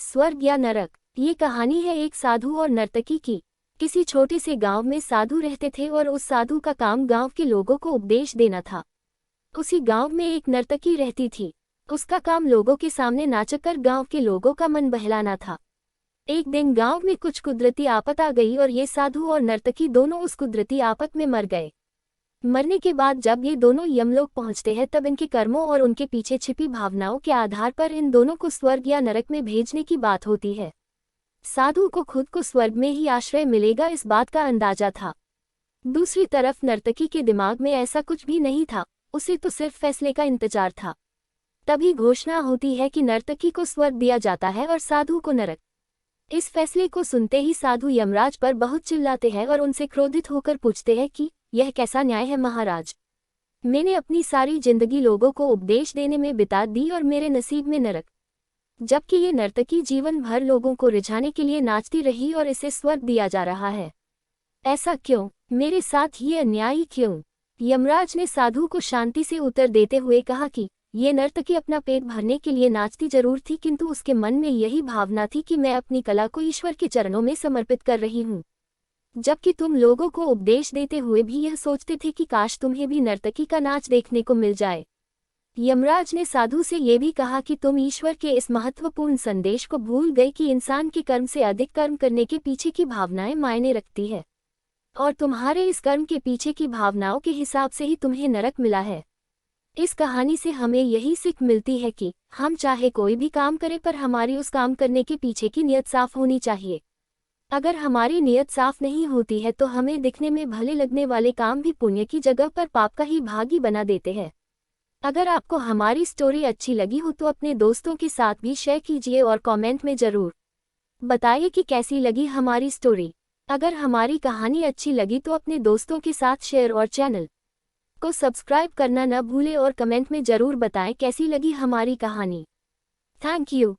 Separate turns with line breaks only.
स्वर्ग या नरक। ये कहानी है एक साधु और नर्तकी की। किसी छोटे से गांव में साधु रहते थे और उस साधु का काम गांव के लोगों को उपदेश देना था। उसी गांव में एक नर्तकी रहती थी। उसका काम लोगों के सामने नाचकर गांव के लोगों का मन बहलाना था। एक दिन गांव में कुछ कुदरती आफत आ गई और ये साधु और नर्तकी दोनों उस कुदरती आफत में मर गए। मरने के बाद जब ये दोनों यमलोक पहुंचते हैं तब इनके कर्मों और उनके पीछे छिपी भावनाओं के आधार पर इन दोनों को स्वर्ग या नरक में भेजने की बात होती है। साधु को खुद को स्वर्ग में ही आश्रय मिलेगा, इस बात का अंदाजा था। दूसरी तरफ नर्तकी के दिमाग में ऐसा कुछ भी नहीं था, उसे तो सिर्फ फैसले का इंतजार था। तभी घोषणा होती है कि नर्तकी को स्वर्ग दिया जाता है और साधु को नरक। इस फैसले को सुनते ही साधु यमराज पर बहुत चिल्लाते हैं और उनसे क्रोधित होकर पूछते हैं कि यह कैसा न्याय है महाराज। मैंने अपनी सारी जिंदगी लोगों को उपदेश देने में बिता दी और मेरे नसीब में नरक, जबकि ये नर्तकी जीवन भर लोगों को रिझाने के लिए नाचती रही और इसे स्वर्ग दिया जा रहा है। ऐसा क्यों? मेरे साथ ये अन्याय क्यों? यमराज ने साधु को शांति से उत्तर देते हुए कहा कि ये नर्तकी अपना पेट भरने के लिए नाचती जरूर थी, किंतु उसके मन में यही भावना थी कि मैं अपनी कला को ईश्वर के चरणों में समर्पित कर रही हूँ, जबकि तुम लोगों को उपदेश देते हुए भी यह सोचते थे कि काश तुम्हें भी नर्तकी का नाच देखने को मिल जाए। यमराज ने साधु से ये भी कहा कि तुम ईश्वर के इस महत्वपूर्ण संदेश को भूल गए कि इंसान के कर्म से अधिक कर्म करने के पीछे की भावनाएं मायने रखती है, और तुम्हारे इस कर्म के पीछे की भावनाओं के हिसाब से ही तुम्हें नरक मिला है। इस कहानी से हमें यही सीख मिलती है कि हम चाहे कोई भी काम करें पर हमारी उस काम करने के पीछे की नीयत साफ होनी चाहिए। अगर हमारी नीयत साफ नहीं होती है तो हमें दिखने में भले लगने वाले काम भी पुण्य की जगह पर पाप का ही भागी बना देते हैं। अगर आपको हमारी स्टोरी अच्छी लगी हो तो अपने दोस्तों के साथ भी शेयर कीजिए और कमेंट में ज़रूर बताइए कि कैसी लगी हमारी स्टोरी। अगर हमारी कहानी अच्छी लगी तो अपने दोस्तों के साथ शेयर और चैनल को सब्सक्राइब करना न भूलें और कमेंट में ज़रूर बताएं कैसी लगी हमारी कहानी। Thank you.